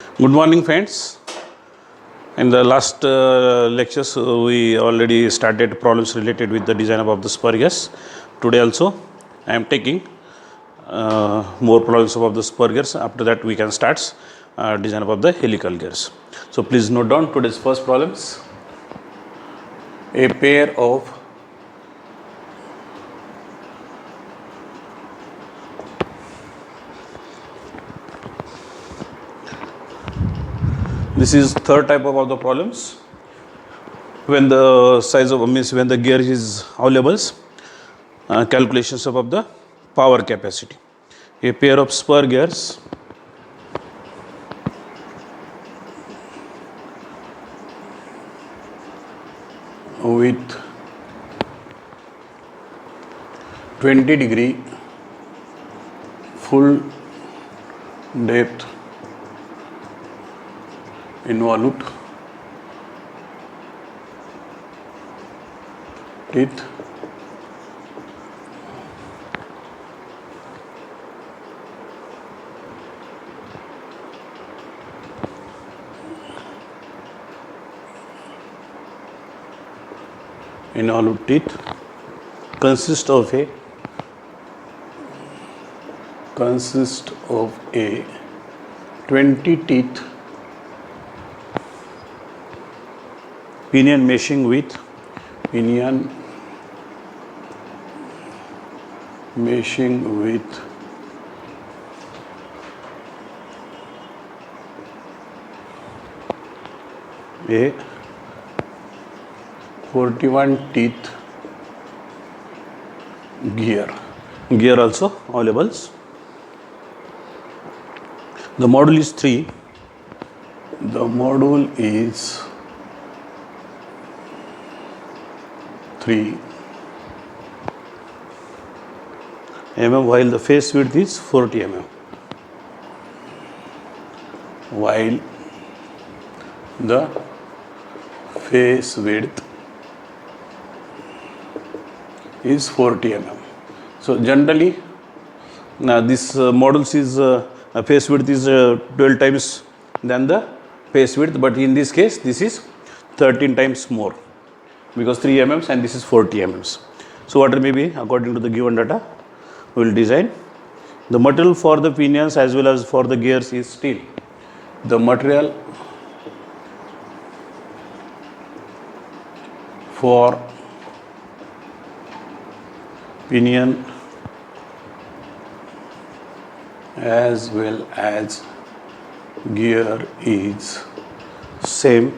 Good morning, friends. In the last lectures, we already started problems related with the design of the spur gears. Today also, I am taking more problems of the spur gears. After that, we can start design of the helical gears. So please note down today's first problems. A pair of this is third type of the problems. When the size of means when the gear is available, calculations of the power capacity. A pair of spur gears with 20-degree full depth involute teeth involute teeth consist of a 20 teeth pinion meshing with a 41 teeth gear also available. The module is 3. The module is 3 mm while the face width is 40 mm. While the face width is 40 mm. So generally this models is face width is 12 times than the face width, but in this case this is 13 times more because 3 mm and this is 40 mm. So what may be according to the given data we will design. The material for the pinions as well as for the gears is steel. The material for pinion as well as gear is same.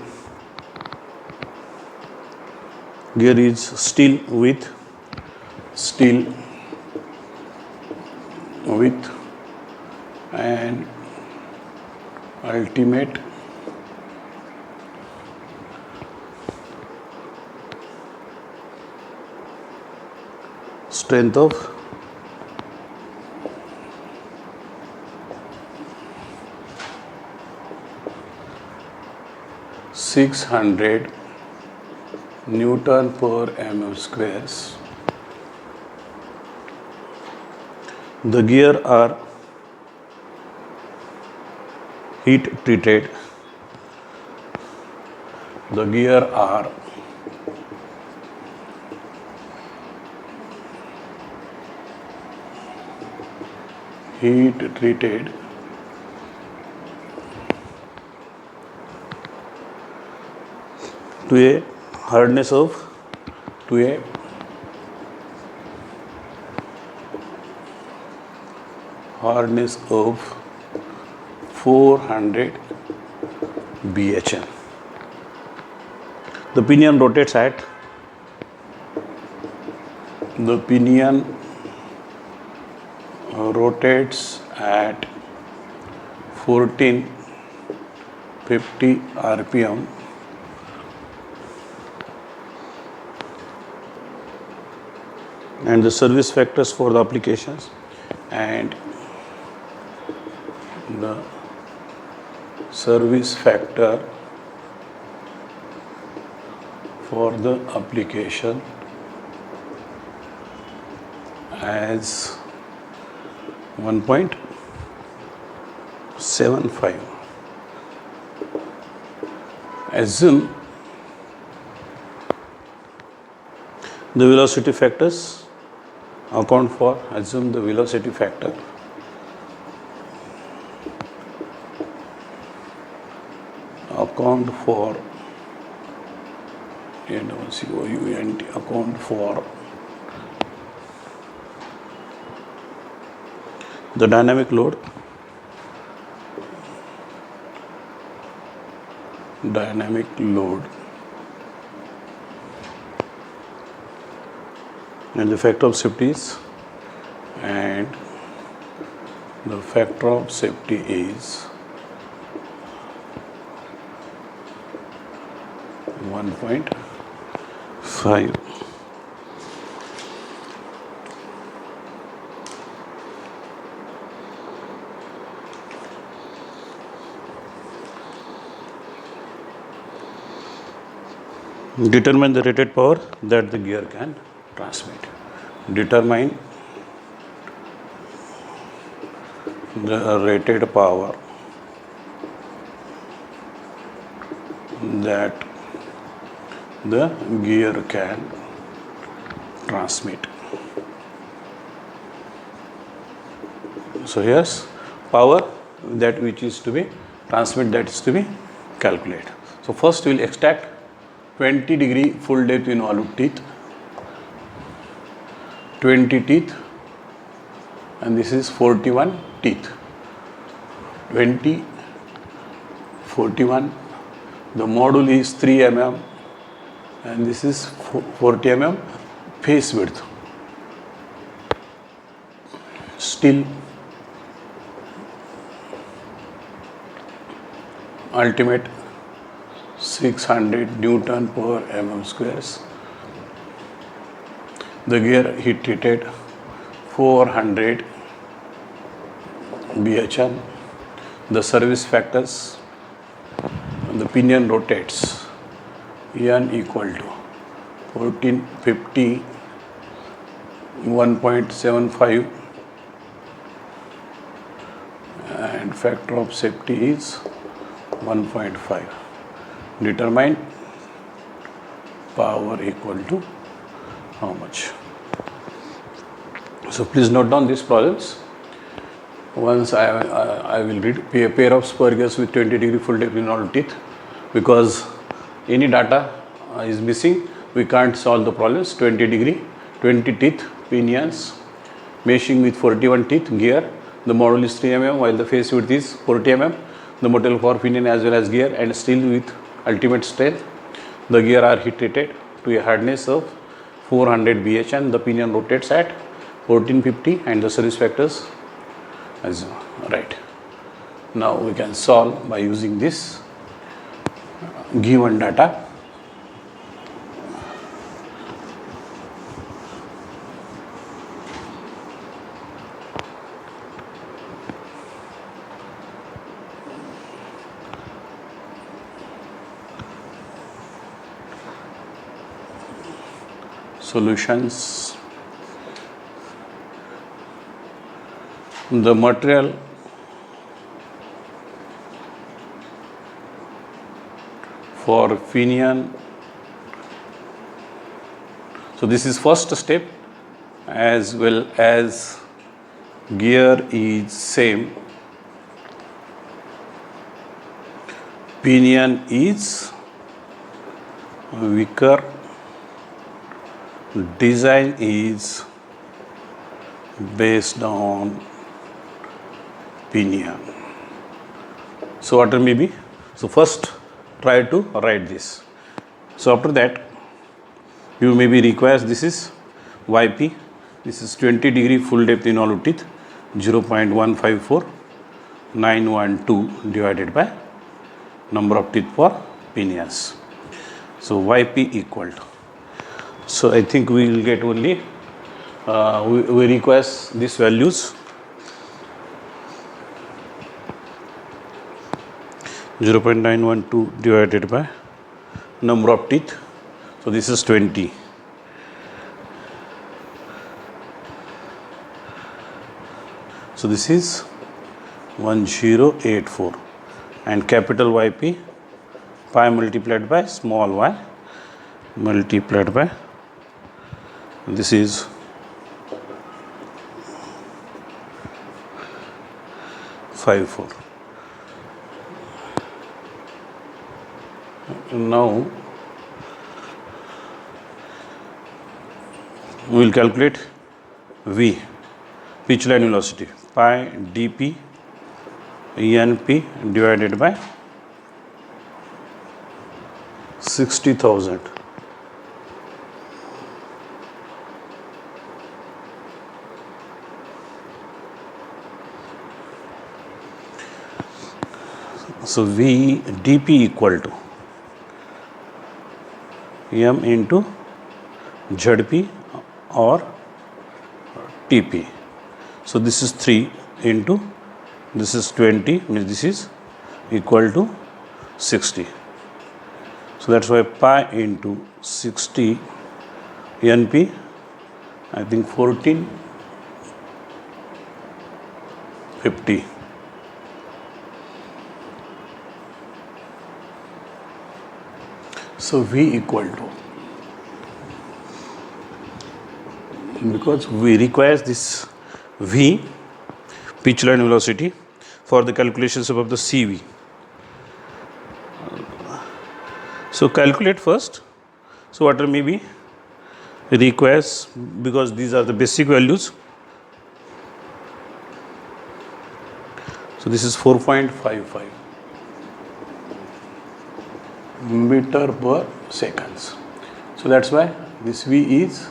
Gear is steel with an ultimate strength of 600 Newton per mm squares. The gear are heat treated. The gear are heat treated to a hardness of 400 bhm. The pinion rotates at 1450 rpm and the service factors for the applications and the service factor for the application as 1.75. assume the velocity factors account for, assume the velocity factor account for AWCOUNT account for the dynamic load and the factor of safety is, and the factor of safety is 1.5. Determine the rated power that the gear can transmit. Determine the rated power that the gear can transmit. So here's power that which is to be transmit, that is to be calculated. So first we will extract 20-degree full depth involute teeth, 20 teeth, and this is 41 teeth. 20, 41, the module is 3 mm and this is 40 mm face width. Still ultimate 600 Newton per mm squares. The gear heat treated 400 BHN. The service factors, the pinion rotates, N equal to 1450, 1.75, and factor of safety is 1.5. Determine power equal to how much. So please note down these problems. Once I will read a pair of spur gears with 20-degree full depth involute teeth. Because any data is missing, we can't solve the problems. 20-degree, 20 teeth, pinions, meshing with 41 teeth, gear. The module is 3 mm while the face width is 40 mm. The model for pinion as well as gear, and still with ultimate strength. The gear are heat treated to a hardness of 400 BHN. The pinion rotates at 1450 and the service factors as right. Now we can solve by using this given data. Solutions. The material for pinion. So this is first step, as well as gear is same, pinion is weaker, design is based on pinion. So what may be? So first try to write this. So after that you may be requires, this is YP, this is 20-degree full depth involute teeth, 0.154912 divided by number of teeth for pinions. So YP equal to, so I think we will get only, we request these values 0.912 divided by number of teeth. So this is 20. So this is 1084 and capital YP pi multiplied by small y multiplied by, this is five four. Now we will calculate V, pitch line velocity, pi dp np divided by 60,000. So V dp equal to m into Zp or Tp. So this is 3 into this is 20, means this is equal to 60. So that's why pi into 60 Np, I think 1450. So V equal to, because we require this V, pitch line velocity, for the calculations of the CV. So calculate first. So what may be requires, because these are the basic values. So this is 4.55 meter per seconds. So that's why this V is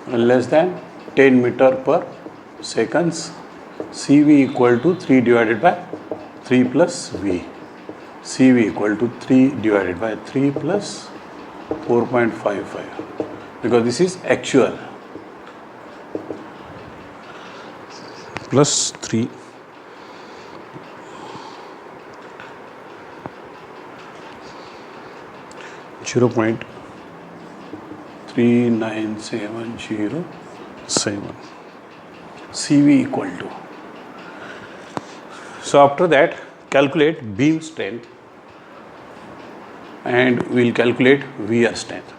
less than 10 meter per seconds. CV equal to 3 divided by 3 plus V. CV equal to 3 divided by 3 plus 4.55, because this is actual, plus 3 0.39707 CV equal to. So after that calculate beam strength and we will calculate wear strength.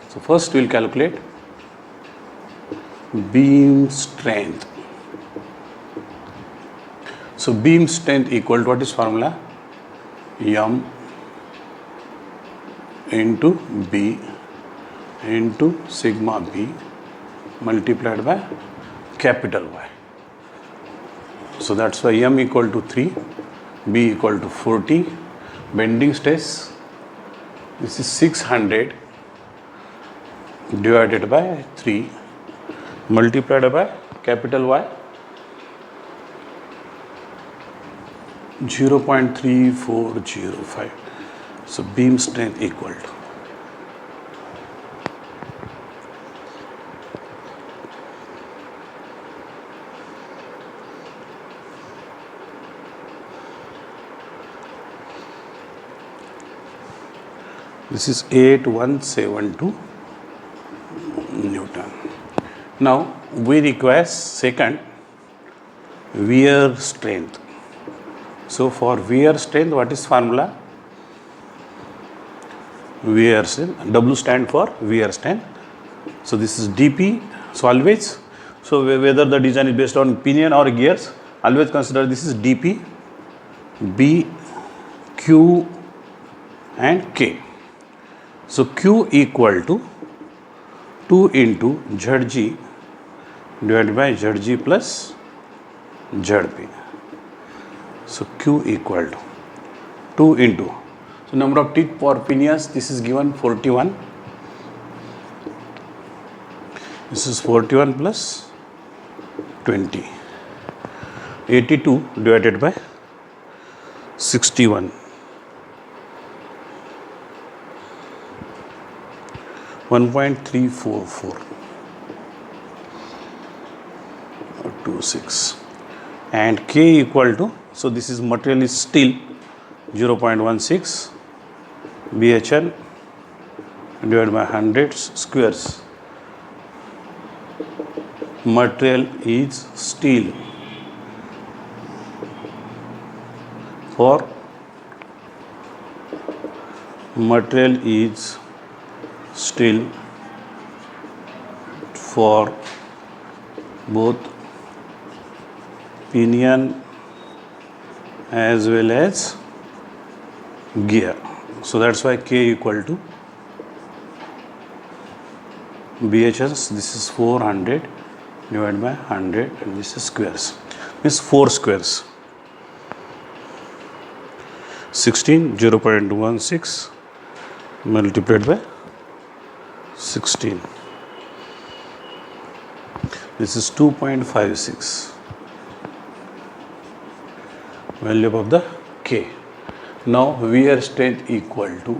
So first we will calculate beam strength. So beam strength equal to, what is formula? M into B into sigma B multiplied by capital Y. So that's why M equal to 3, B equal to 40, bending stress, this is 600 divided by 3 multiplied by capital Y, 0.3405. So beam strength equal to, this is 8172 Newton. Now we require second wear strength. So for wear strength, what is formula? Wear strength, W stand for wear strength. So this is dP. So always, so whether the design is based on pinion or gears, always consider this is dP, B, Q and K. So Q equal to 2 into Zg divided by Zg plus Zp. So Q equal to 2 into, so number of teeth for pinions, this is given 41. This is 41 plus 20. 82 divided by 61. 1.344 26, and K equal to, so this is material is steel, 0.16 BHL divided by 100 squares. Material is steel for material is still for both pinion as well as gear. So that's why K equal to BHS. This is 400 divided by 100 and this is squares. Means 4 squares. 16, 0.16 multiplied by 16. This is 2.56. Value of the K. Now wear strength equal to,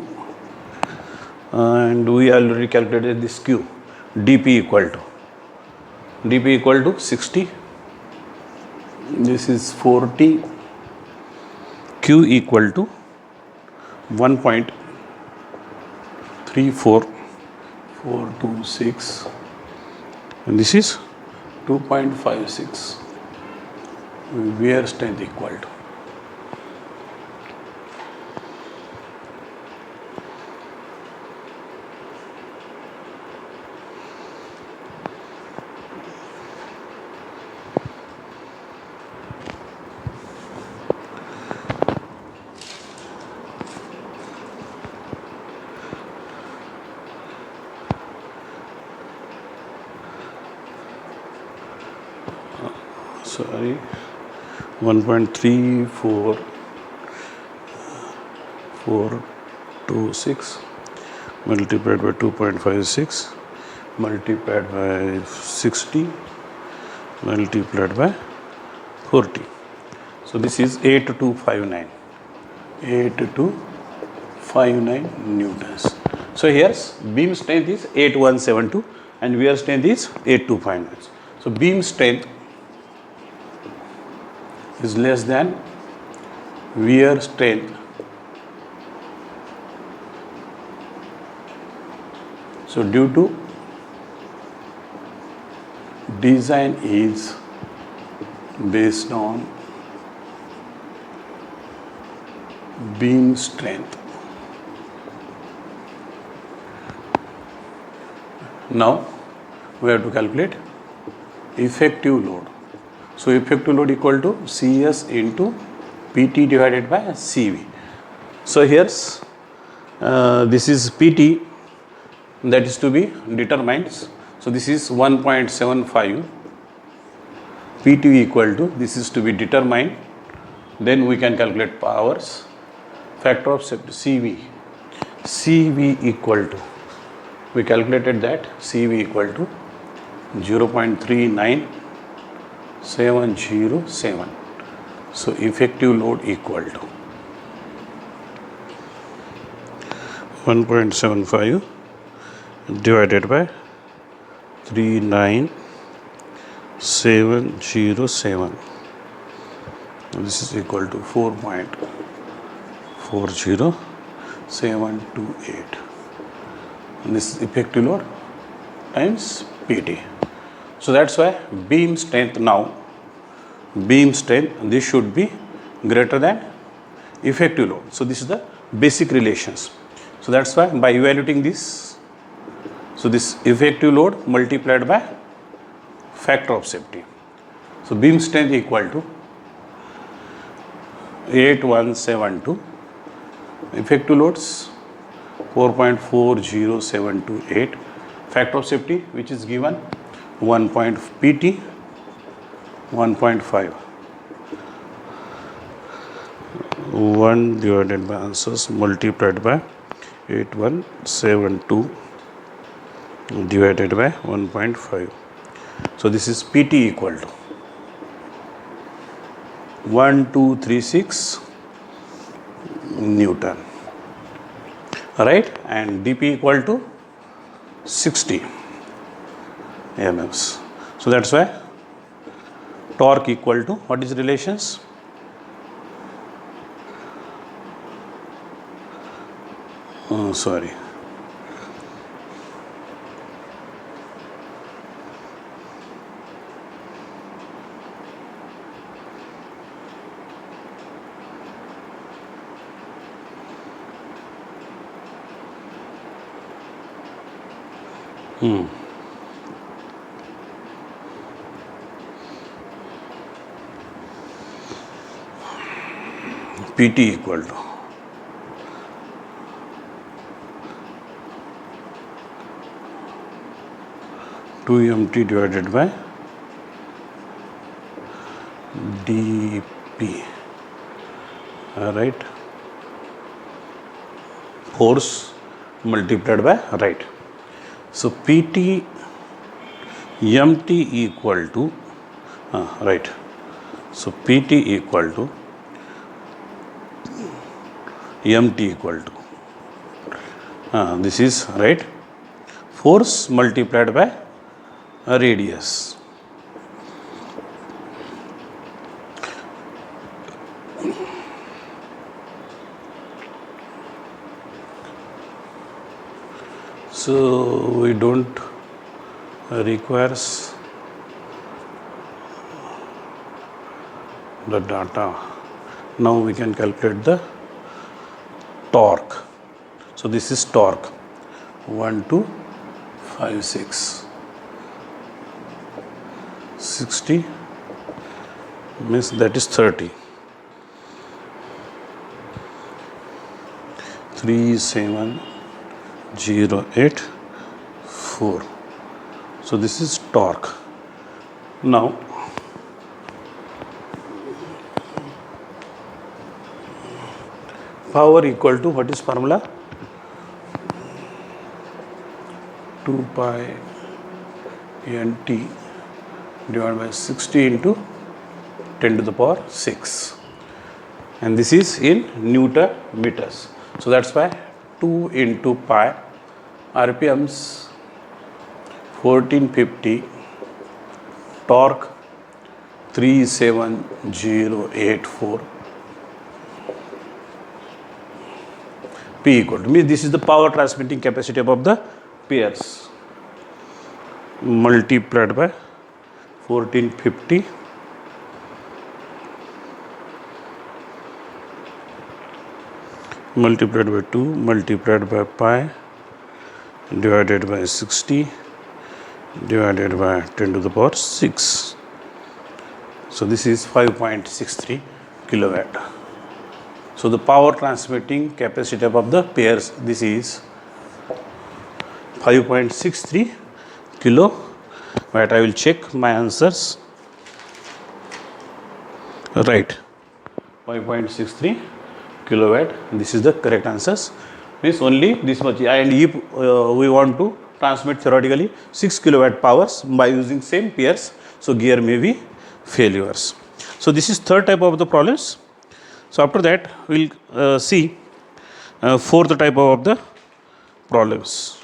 and we already calculated this Q. dP equal to 60. This is 40. Q equal to 1.34426 and this is 2.56. Wear strength equal to. Sorry, 1.34426 multiplied by 2.56 multiplied by 60 multiplied by 40. So this is 8259. 8259 newtons. So here's beam strength is 8172 and wear strength is 8259. So beam strength is less than wear strength. So due to design is based on beam strength. Now we have to calculate effective load. So effective load equal to CS into PT divided by CV. So here's this is PT that is to be determined. So this is 1.75. PT equal to, this is to be determined. Then we can calculate powers. Factor of safety CV. CV equal to, we calculated that CV equal to 0.39707. So effective load equal to 1.75 divided by 39707. This is equal to 4.40728. And this is effective load times PT. So that's why beam strength now, beam strength, this should be greater than effective load. So this is the basic relations. So that's why by evaluating this, so this effective load multiplied by factor of safety. So beam strength equal to 8172, effective loads 4.40728, factor of safety which is given 1. PT 1.5. 1 divided by answers multiplied by 8172 divided by 1.5. So this is PT equal to 1236 Newton, right? And dP equal to 60 mm. So that's why torque equal to, what is relations? Sorry. PT equal to 2mt divided by dP, right, force multiplied by, right. So PT mt equal to, right, so PT equal to mt equal to, this is right, force multiplied by radius. So we don't requires the data. Now we can calculate the torque. So this is torque 1 2 5 6 60 means that is 30 37084. So this is torque. Now power equal to, what is formula? 2 pi nt divided by 60 into 10 to the power 6, and this is in Newton meters. So that's why 2 into pi, RPMs 1450, torque 37084, P equal to, means this is the power transmitting capacity of the pairs, multiplied by 1450 multiplied by 2 multiplied by pi divided by 60 divided by 10 to the power 6. So this is 5.63 kilowatt. So the power transmitting capacity of the pairs, this is 5.63 kilowatt. I will check my answers. Right, 5.63 kilowatt. This is the correct answers. Means only this much. And if we want to transmit theoretically 6 kilowatt powers by using same pairs, so gear may be failures. So this is third type of the problems. So after that we will see fourth type of the problems.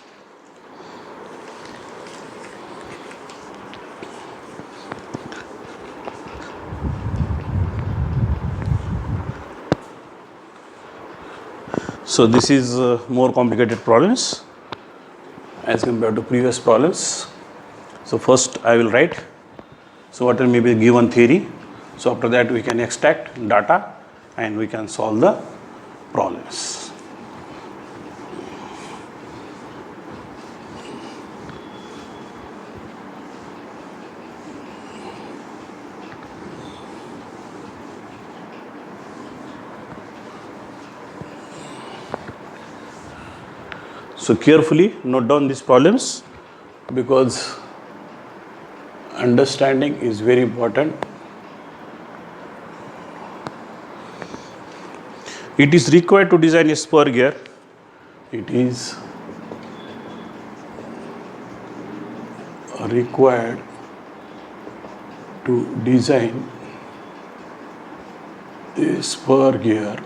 So this is more complicated problems as compared to previous problems. So first I will write, so what may be given theory. So after that we can extract data and we can solve the problems. So carefully note down these problems because understanding is very important. It is required to design a spur gear. It is required to design a spur gear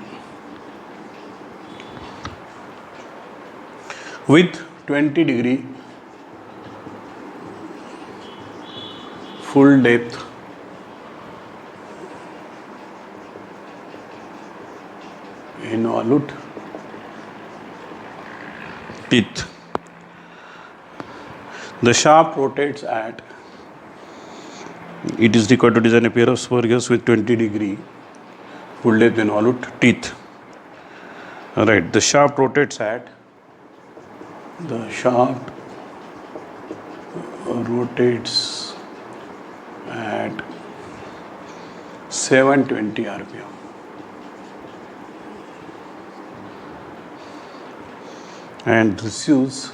with 20-degree full depth involute teeth. The shaft rotates at, it is required to design a pair of spur gears with 20-degree full depth involute teeth. Alright, the shaft rotates at, the shaft rotates at 720 rpm. And receives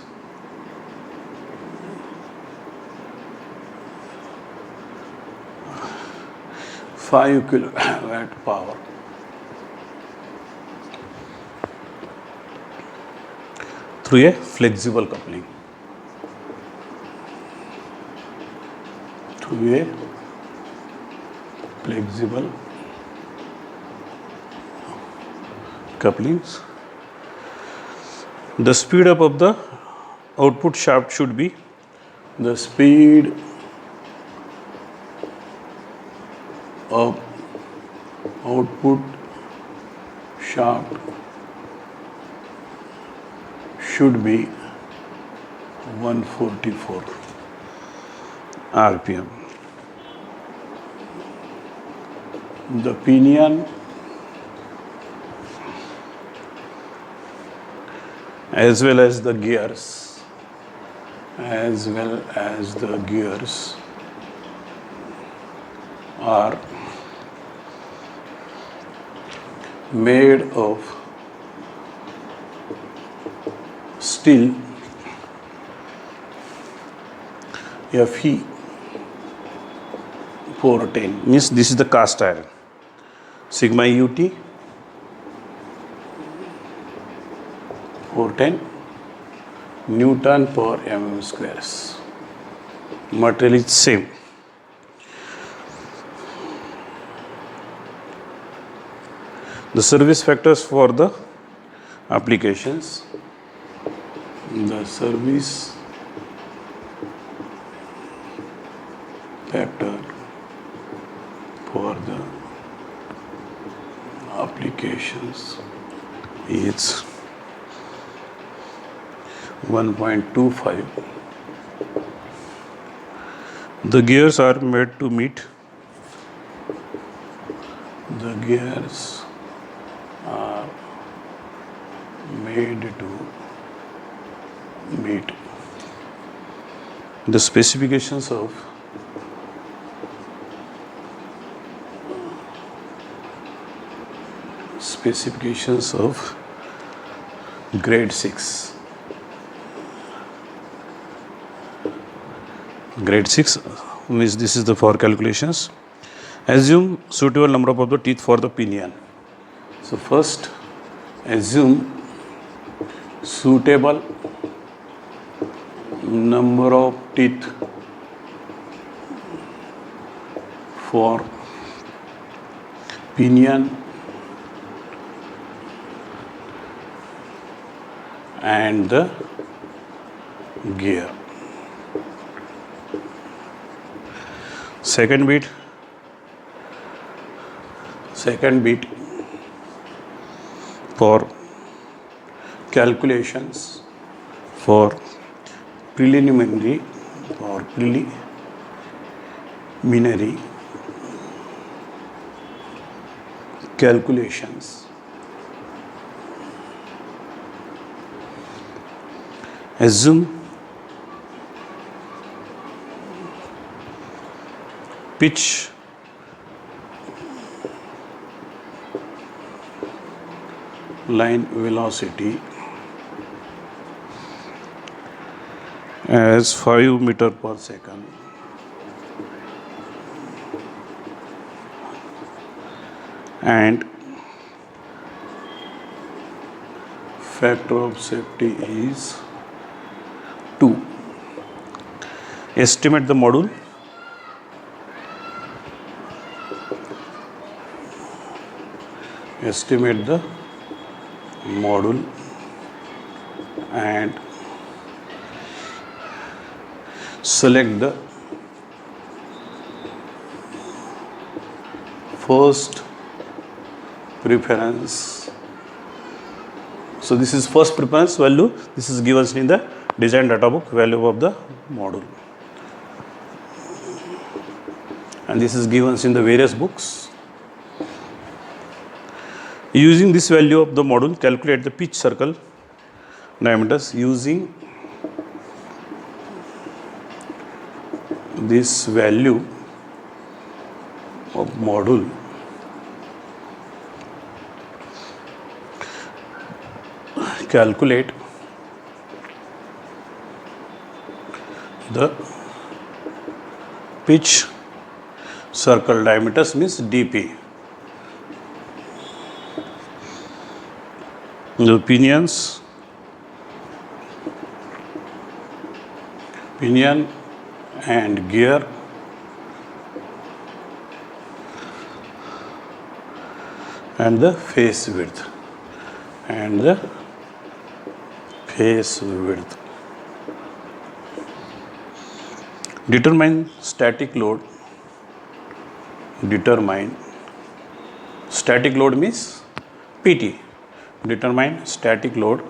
5 kilowatt power. Through a flexible coupling. Through a flexible couplings. The speed up of the output shaft should be the speed of output shaft should be 144 rpm. The pinion as well as the gears are made of steel Fe 410, means this is the cast iron. Sigma UT 410 Newton per mm squares. Material is same. The service factors for the applications. The service factor for the applications is 1.25. The gears are made to meet. The gears are made to meet the specifications of grade 6. Grade 6 means this is the for calculations. Assume suitable number of the teeth for the pinion. So first assume suitable number of teeth for pinion and the gear. Second bit for calculations for preliminary calculations. Assume pitch line velocity as 5 meter per second and factor of safety is 2. Estimate the module. Estimate the module and select the first preference. So this is first preference value. This is given in the design data book value of the module, and this is given in the various books. Using this value of the module, calculate the pitch circle diameters using this value of module calculate the pitch circle diameters means dp. The pinion and gear and the face width determine static load means PT. Determine static load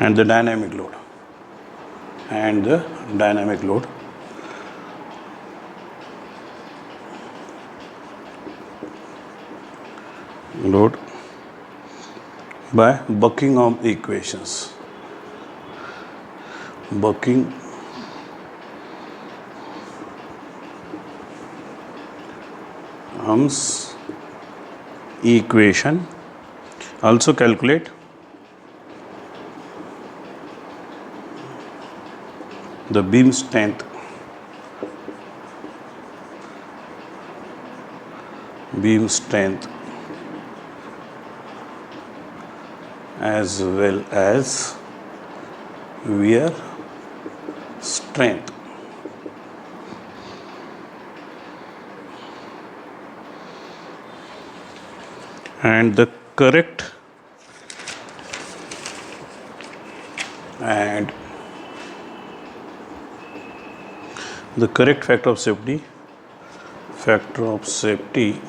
and the dynamic load by Buckingham equations. Buckingham's equation. Also calculate the beam strength as well as wear strength. And the correct factor of safety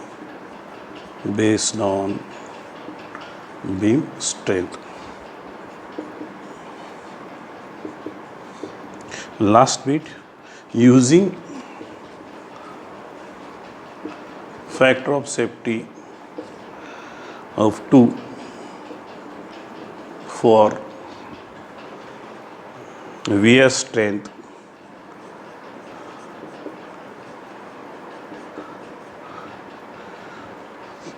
based on beam strength. Last bit, using factor of safety of 2 for VS strength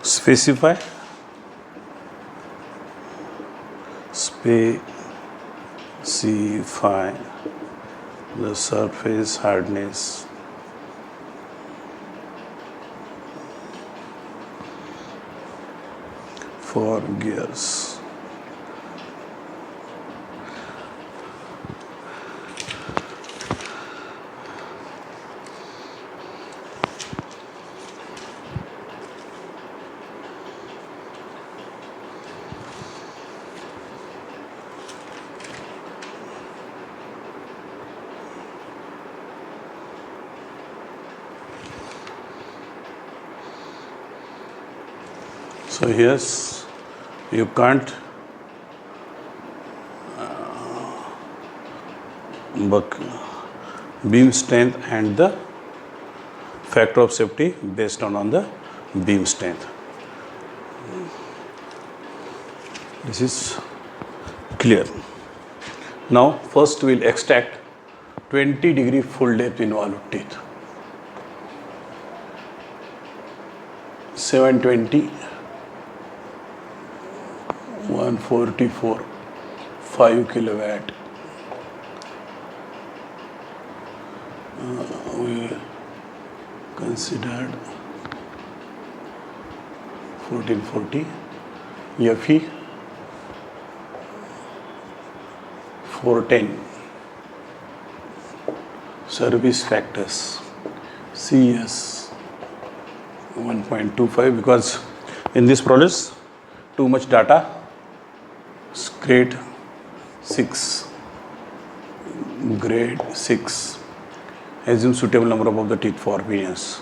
specify the surface hardness for gears. So here's, you can't beam strength and the factor of safety based on the beam strength. This is clear. Now first we'll extract 20-degree full depth involved teeth. 720, 144, 5 kilowatt. We considered 1440 FE 410 service factors CS 1.25 because in this process too much data. Grade 6 assume suitable number of the teeth for pinions.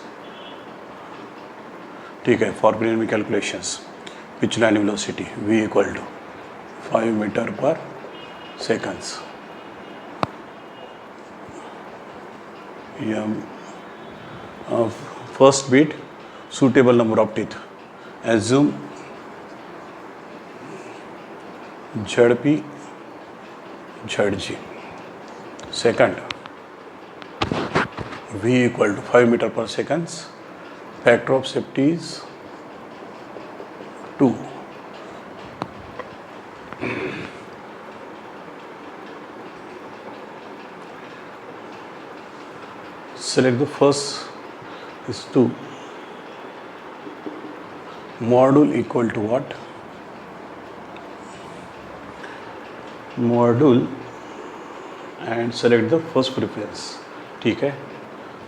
ठीक है, for pinion में calculations pitch line velocity V equal to 5 meter per seconds. First bit suitable number of teeth. Assume ZP ZG. Second, V equal to 5 meter per seconds. Factor of safety is 2. Select the first is 2. Module equal to what? Module and select the first preference. ठीक है.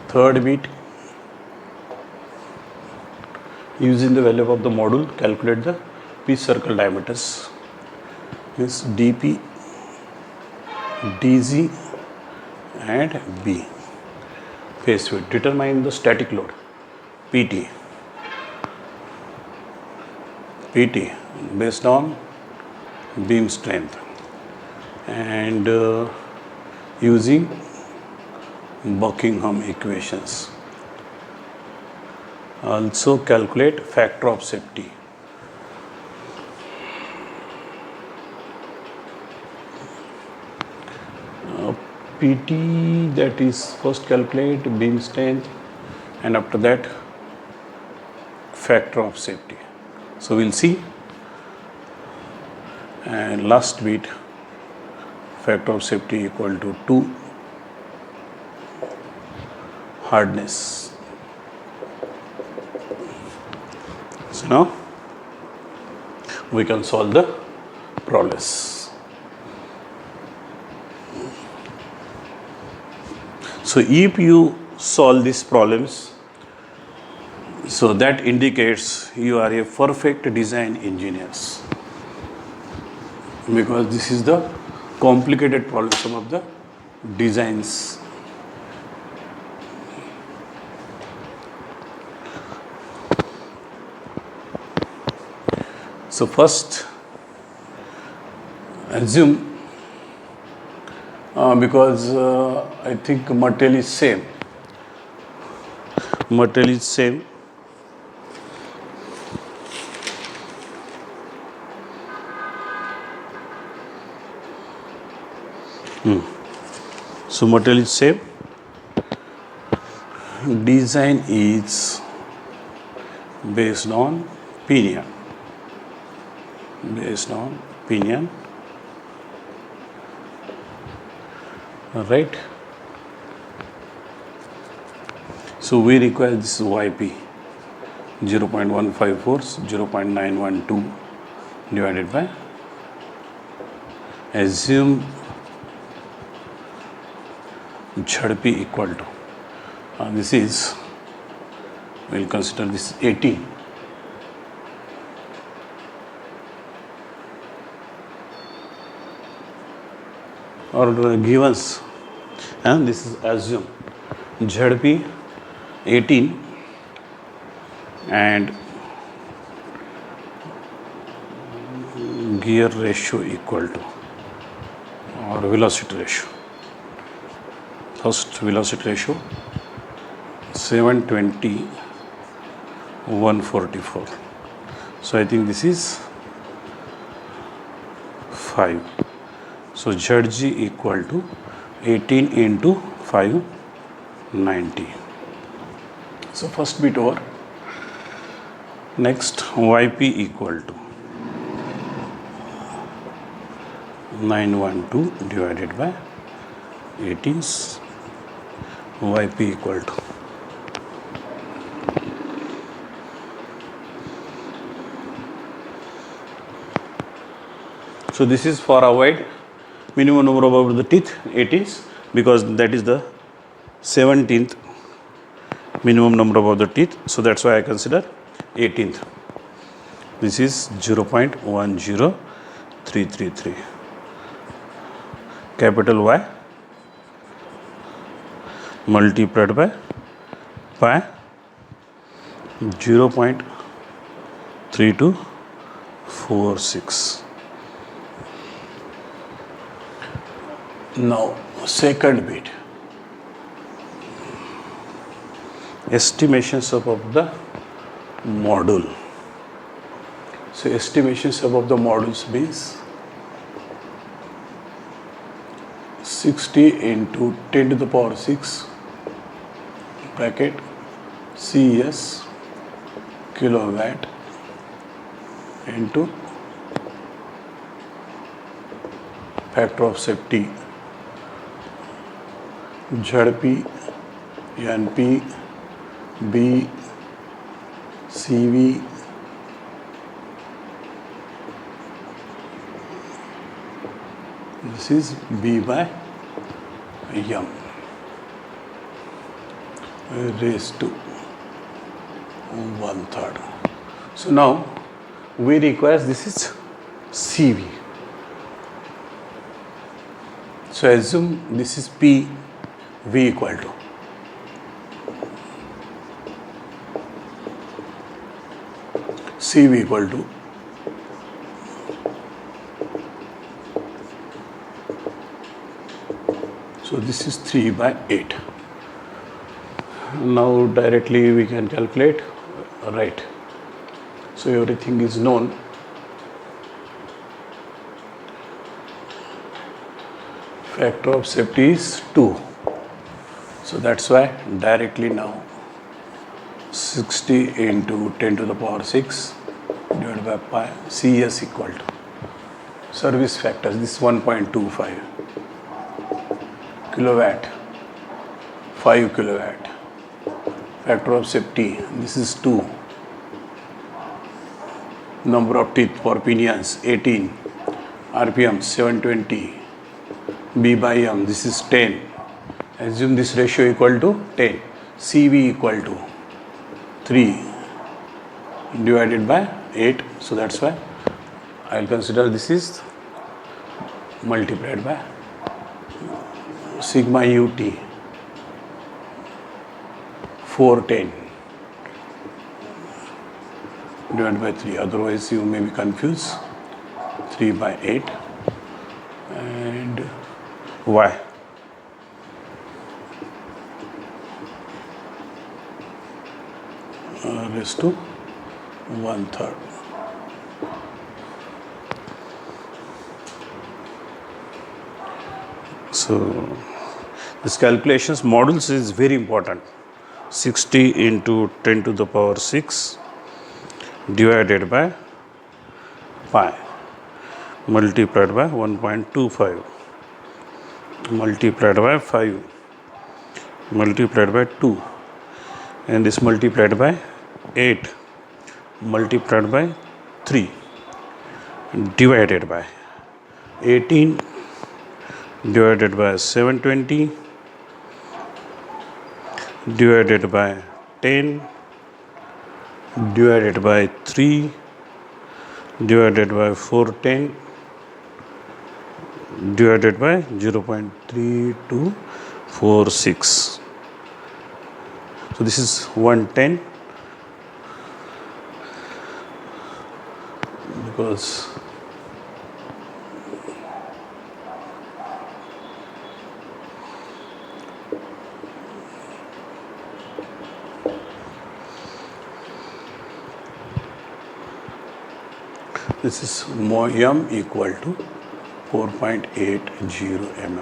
Third bit, using the value of the module, calculate the pitch circle diameters. Means dp, dg and b. Phase width. Determine the static load pt. pt based on beam strength and using Buckingham equations. Also calculate factor of safety. PT, that is first calculate beam strength and after that factor of safety. So we'll see. And last bit, factor of safety equal to 2 hardness. So now we can solve the problems. So if you solve these problems, so that indicates you are a perfect design engineers, because this is the complicated problem, some of the designs. So first assume because I think material is same. Material is same. So material is same. Design is based on pinion. Based on pinion. Right. So we require this YP 0.154, 0.912 divided by, assume ZP equal to, this is, we'll consider this 18. Or givens, and this is assume ZP 18 and gear ratio equal to, or velocity ratio. First velocity ratio 720 144. So I think this is 5. So ZG equal to 18 into 590. So first bit over. Next YP equal to 912 divided by 18. YP equal to, so this is for avoid minimum number of the teeth 18, because that is the 17th minimum number of the teeth, so that's why I consider 18th. This is 0.10333. Capital Y multiplied by pi 0.3246. Now second bit, estimations above the module. So estimations above the modules means 60 into 10 to the power 6 bracket CS kilowatt into factor of safety ZP, NP, B, CV, this is B by M raised to 1/3. So now we require this is CV. So assume this is P, V equal to CV equal to so this is 3 by 8. Now directly we can calculate, right? So everything is known. Factor of safety is 2. So that's why directly now 60 into 10 to the power 6 divided by pi CS equal to service factors. This is 1.25 kilowatt, 5 kilowatt. Factor of safety, this is 2. Number of teeth for pinions 18. RPM 720. B by M, this is 10. Assume this ratio equal to 10. CV equal to 3 divided by 8. So that's why I will consider this is multiplied by sigma ut 410 divided by 3. Otherwise you may be confused. 3 by 8 and y. Raised to 1/3. So this calculations models is very important. 60 into 10 to the power 6 divided by pi multiplied by 1.25 multiplied by 5 multiplied by 2 and this multiplied by 8 multiplied by 3 divided by 18 divided by 720 divided by 10 divided by 3 divided by 410 divided by 0.3246. So this is 110 because this is m equal to 4.80 mm.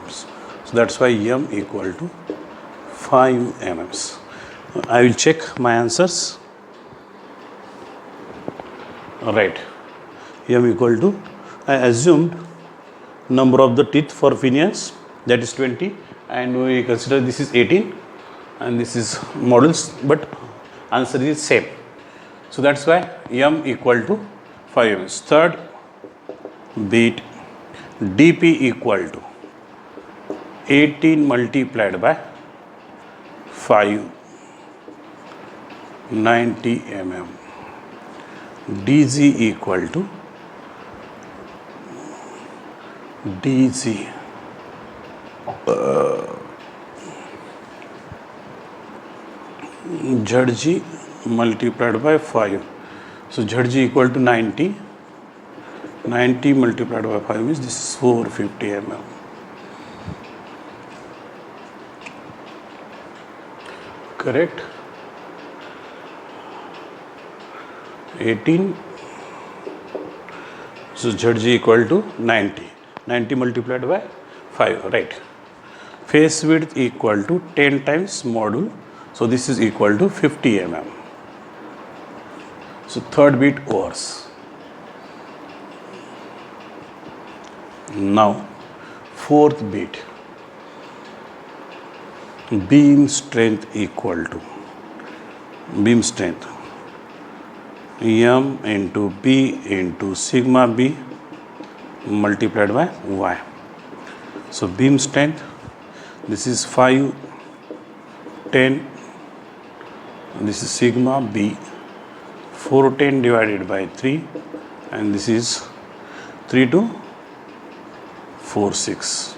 So that's why m equal to 5 mm. I will check my answers. Right. M equal to, I assumed number of the teeth for pinions that is 20 and we consider this is 18 and this is models, but answer is same. So that's why m equal to 5 mm. Third bit dp equal to 18 multiplied by 5 90 mm. dg equal to dg zg multiplied by 5. So zg equal to 90. 90 multiplied by 5 means this is 450 mm. Correct. 18. So zg equal to 90. 90 multiplied by 5. Right. phase width equal to 10 times module. So this is equal to 50 mm. So third bit overs. Now fourth bit, beam strength equal to beam strength M into B into sigma B multiplied by Y. So beam strength, this is 5, 10, this is sigma B, 410 divided by 3, and this is 3 to 4, 6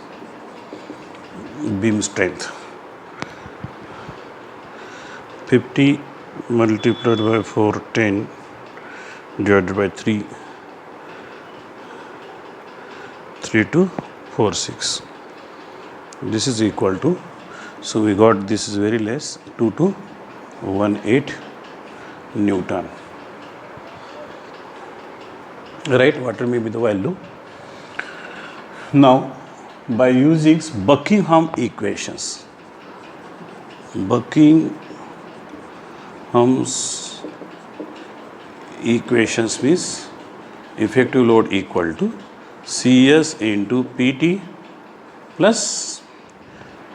beam strength. 50 multiplied by 410 divided by 3, 3 to 4, 6. This is equal to, so we got this is very less, 2 to 18 Newton. Right, what may be the value? Now, by using Buckingham equations, Buckingham's equations means effective load equal to CS into PT plus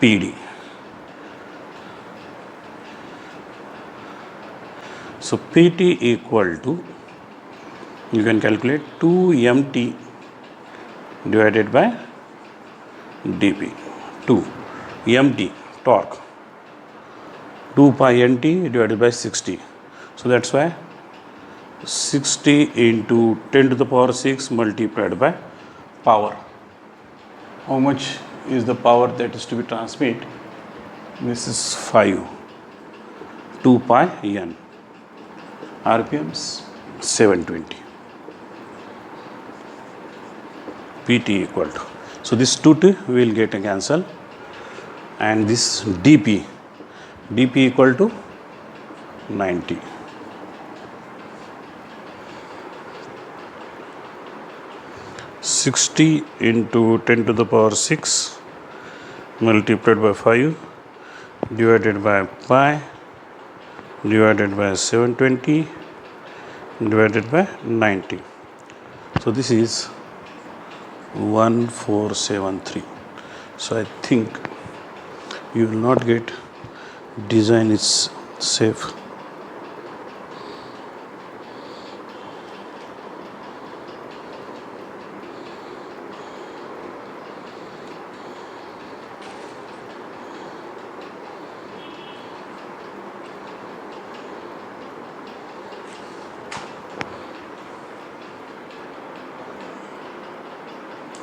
PD. So PT equal to, you can calculate 2 MT divided by dP. 2 MT torque, 2 pi NT divided by 60. So that's why 60 into 10 to the power 6 multiplied by power. How much is the power that is to be transmitted? This is 5, 2 pi N. RPMs 720. PT equal to, so this 2 will get a cancel, and this dP equal to 90. (60 into 10 to the power 6 multiplied by 5 divided by pi divided by 720 divided by 90. So this is 1473. So I think you will not get design is safe.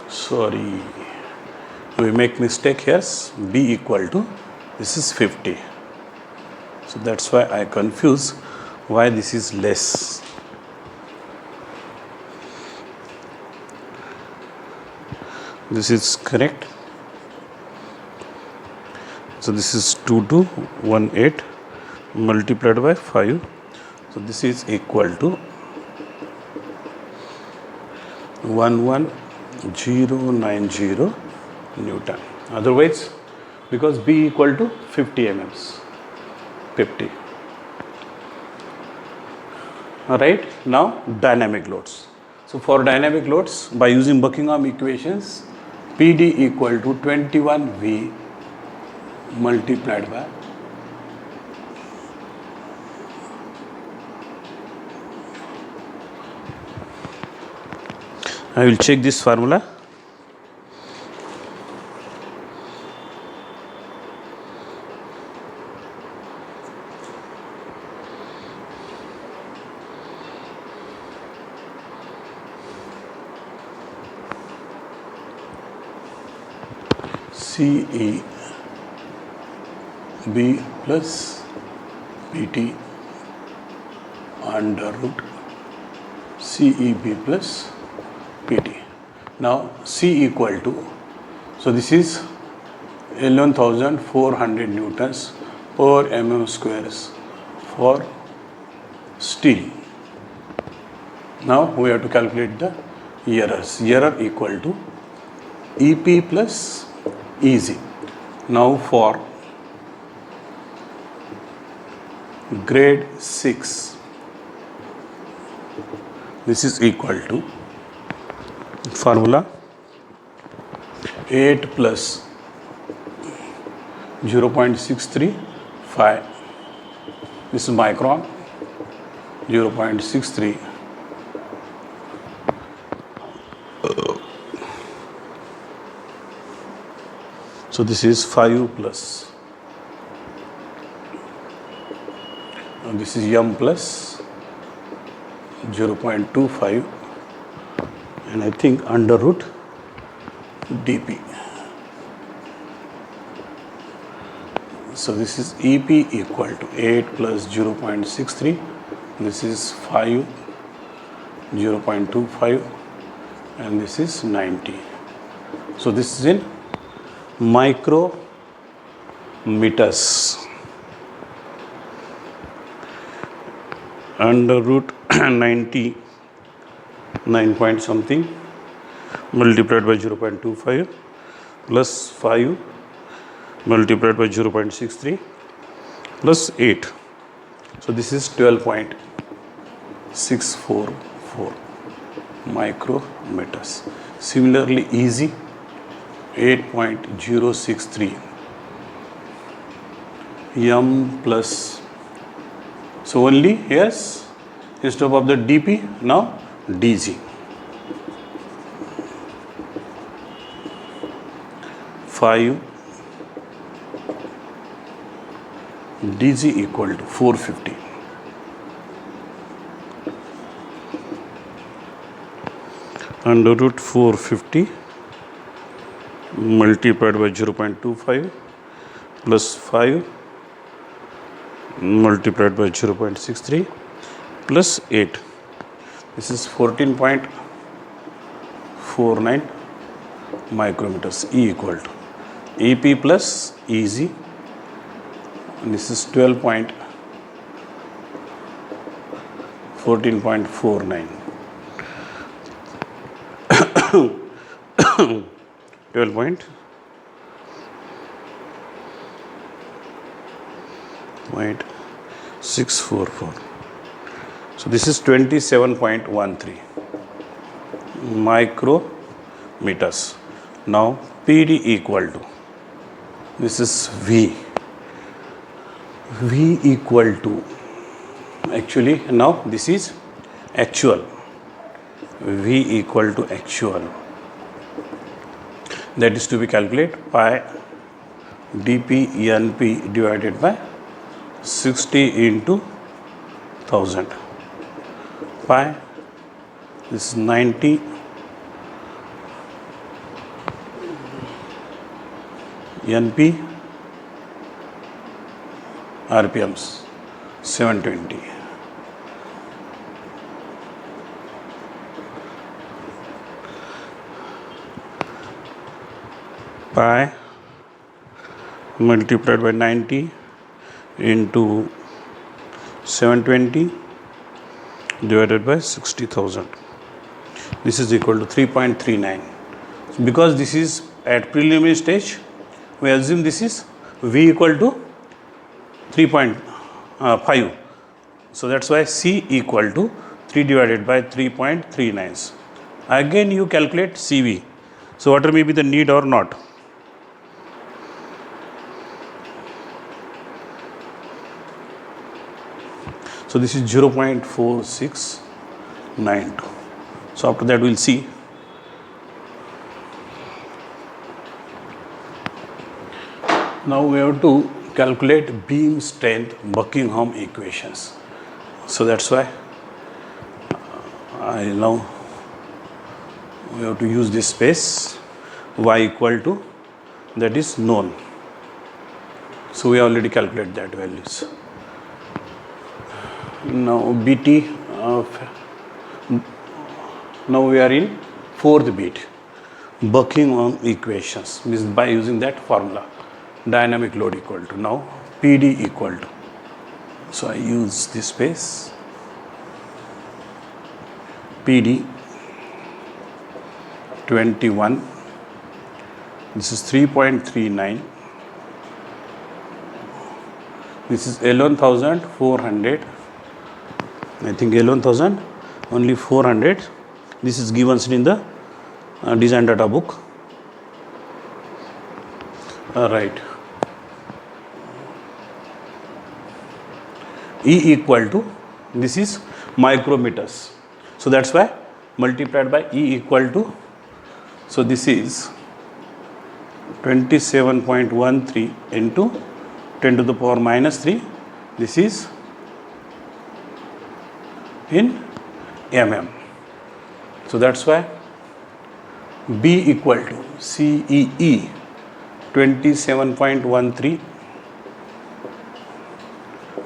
Sorry, we make mistake here. B equal to, this is 50. So that's why I confuse why this is less. This is correct. So this is 2 to 18 multiplied by 5. So this is equal to 11090 Newton. Otherwise, because B equal to 50 mm. 50. Alright, now dynamic loads. So for dynamic loads, by using Buckingham equations, PD equal to 21V multiplied by I will check this formula. CE B plus PT under root CEB plus PT. Now C equal to, so this is 11,400 newtons per mm squares for steel. Now we have to calculate the errors. Error equal to EP plus EZ. Now for grade 6, this is equal to formula 8 plus 0.635. This is micron, 0.63. So this is 5 plus, this is m plus 0.25, and I think under root dp. So this is EP equal to 8 plus 0.63, this is 5, 0.25, and this is 90. So this is in micrometers. Under root 99 point something multiplied by 0.25 plus 5 multiplied by 0.63 plus 8. So this is 12.644 micrometers. Similarly easy, 8.063 m plus, so only yes, instead of the dp, now dg. 5 dg equal to 450. Under root 450 multiplied by 0.25 plus 5 multiplied by 0.63 plus 8. This is 14.49 micrometers. E equal to EP plus EG. And this is 14.49. 12.644. So this is 27.13 micrometers. Now PD equal to, this is V. V equal to, actually now this is actual. V equal to actual. That is to be calculated pi dp np divided by 60 into 1000. Pi, this is 90 np rpms 720. Pi multiplied by 90 into 720 divided by 60,000. This is equal to 3.39. Because this is at preliminary stage, we assume this is V equal to 3.5. So that's why C equal to 3 divided by 3.39. Again you calculate CV. So water may be the need or not. So this is 0.4692. So after that we'll see. Now we have to calculate beam strength Buckingham equations. So that's why we have to use this space, y equal to, that is known. So we already calculate that values. Now BT, now we are in fourth bit, Buckingham equations, means by using that formula, dynamic load equal to, now PD equal to, so I use this space, PD 21, this is 3.39 This is 11,400. I think 11,000 only 400. This is given in the design data book. Right. E equal to, this is micrometers. So that's why multiplied by E equal to, so this is 27.13 into 10 to the power minus 3. This is in mm. So that's why B equal to CEE 27.13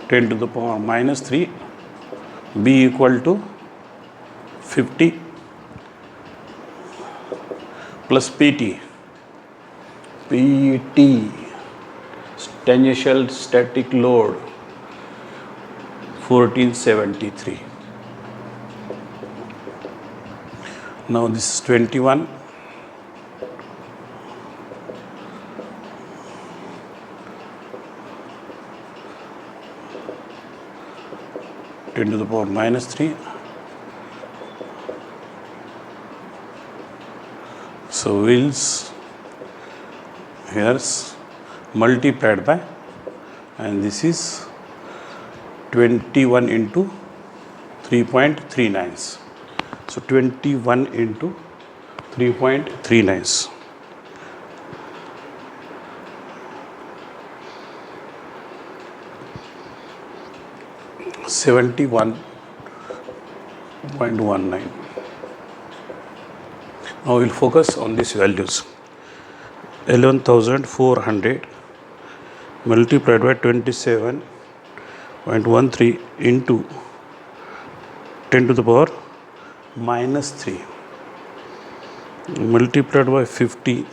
10 to the power minus 3, B equal to 50 plus PT, tangential static load 1473. Now this is 21. Ten to the power minus 3. So wheels here's multiplied by, and this is 21 into 3.39. So 21 into 3.39. $71.19. Now we'll focus on these values. 11,400 multiplied by 27.13 into 10 to the power minus 3 multiplied by 50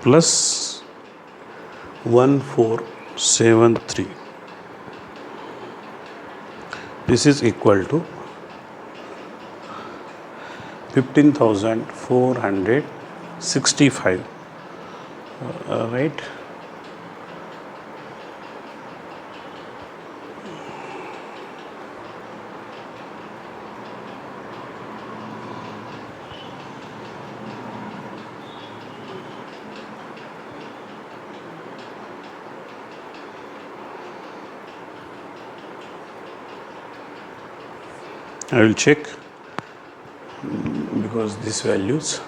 plus 1473. This is equal to 15,465. Right. I will check because these values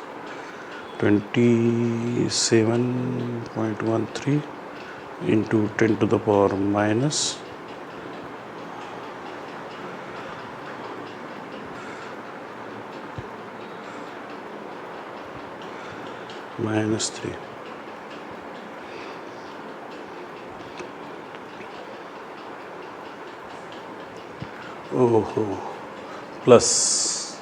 27.13 into 10 to the power minus minus 3. Oh, plus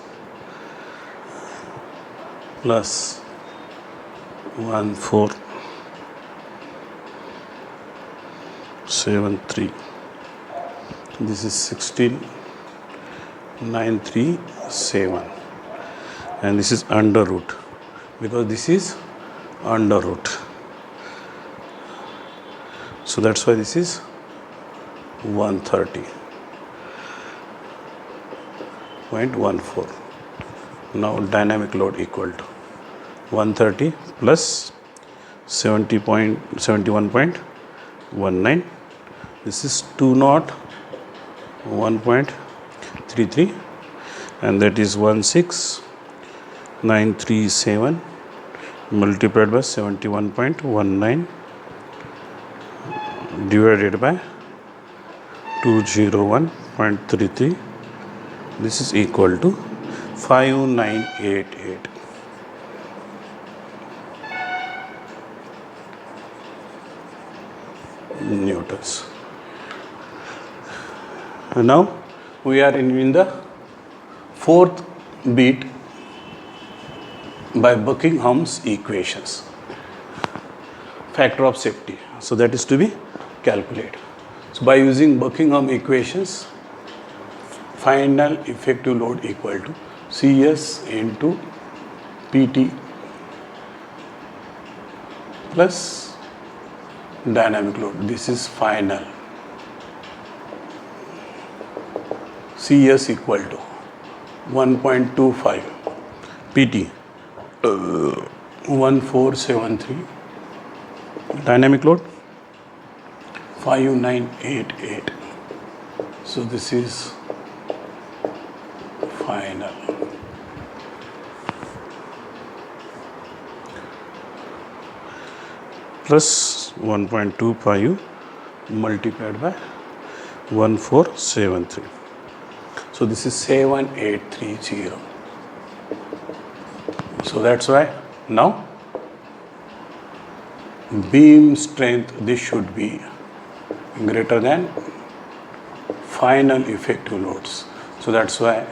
1473. This is 16,937, and this is under root because this is under root. So that's why this is 130.14. Now dynamic load equal to 130 plus 71.19. This is 201.33, and that is 16,937 multiplied by 71.19 divided by 201.33. This is equal to 5988 newtons. And now we are in the fourth bit by Buckingham's equations, factor of safety. So that is to be calculated. So by using Buckingham equations, final effective load equal to CS into PT plus dynamic load. This is final. CS equal to 1.25 PT 1473, dynamic load 5988. So this is final. Plus 1.25 multiplied by 1473. So this is 7830. So that's why now beam strength, this should be greater than final effective loads. So that's why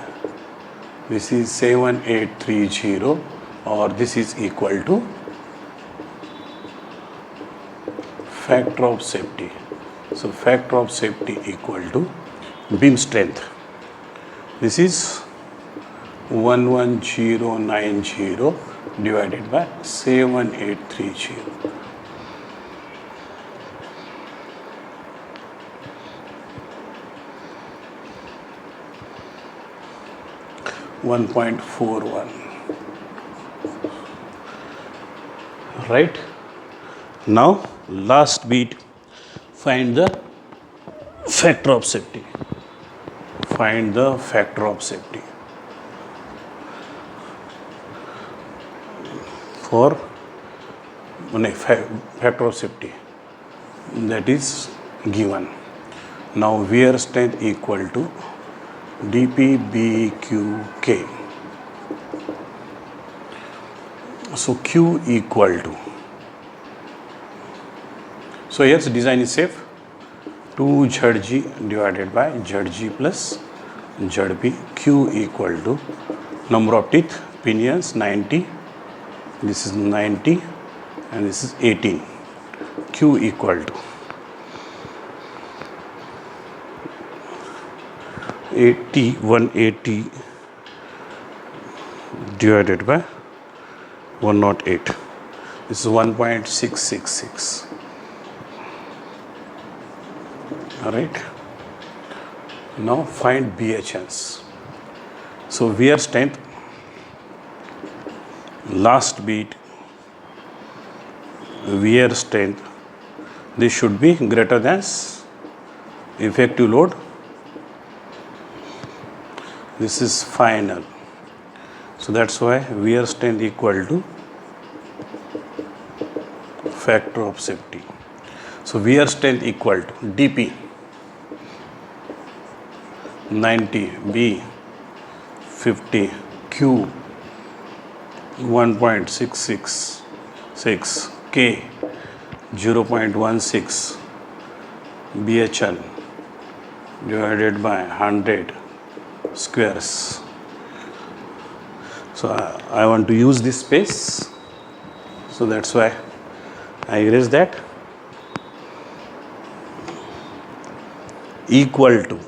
this is 7830, or this is equal to factor of safety. So factor of safety equal to beam strength. This is 11090 divided by 7830. 1.41. Right? Now last bit, find the factor of safety. Find the factor of safety for factor of safety that is given. Now wear strength equal to dpbqk. So Q equal to, so yes, design is safe, 2Zg divided by Zg plus Zp. Q equal to number of teeth, pinions 90, this is 90 and this is 18. Q equal to 180 divided by 108. This is 1.666. All right. Now find BHNs. So wear strength, last beat, wear strength, this should be greater than effective load. This is final. So that's why wear strength equal to factor of safety. So wear strength equal to dp 90, b 50, q 1.666, k 0.16, bhn divided by 100 squares. So I want to use this space, so that's why I erase that. Equal to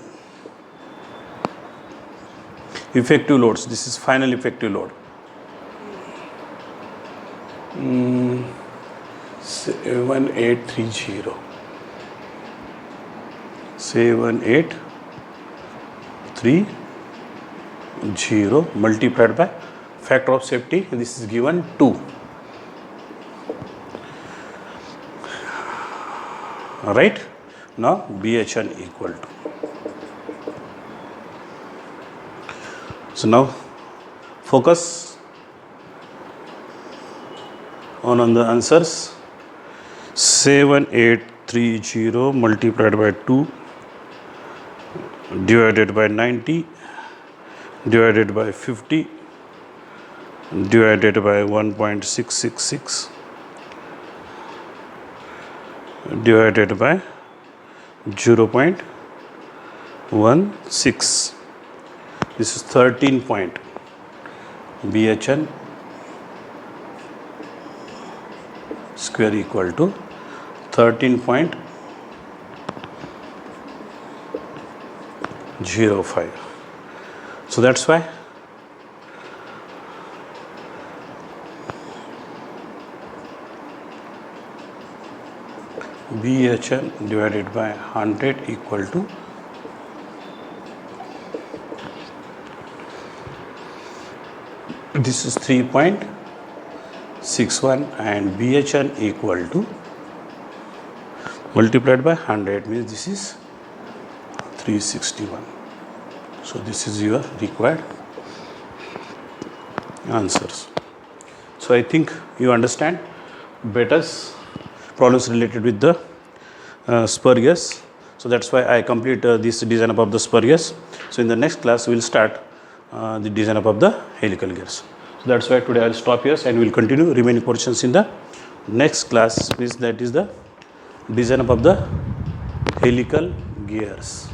effective loads. This is final effective load. 7830. 7830 multiplied by factor of safety. This is given 2. Right? Now BHN equal to. So now focus on the answers. 7830 multiplied by 2 divided by 90 divided by 50 divided by 1.666 divided by 0.16. This is 13 point. BHN square equal to 13.05. So that's why BHN divided by 100 equal to this is 3.61 and BHN equal to multiplied by 100 means this is 361. So this is your required answers. So I think you understand better problems related with the spurious. So that's why I complete this design up of the spurious. So in the next class we will start the design up of the helical gears. So that's why today I will stop here and we will continue remaining portions in the next class, which that is the design up of the helical gears.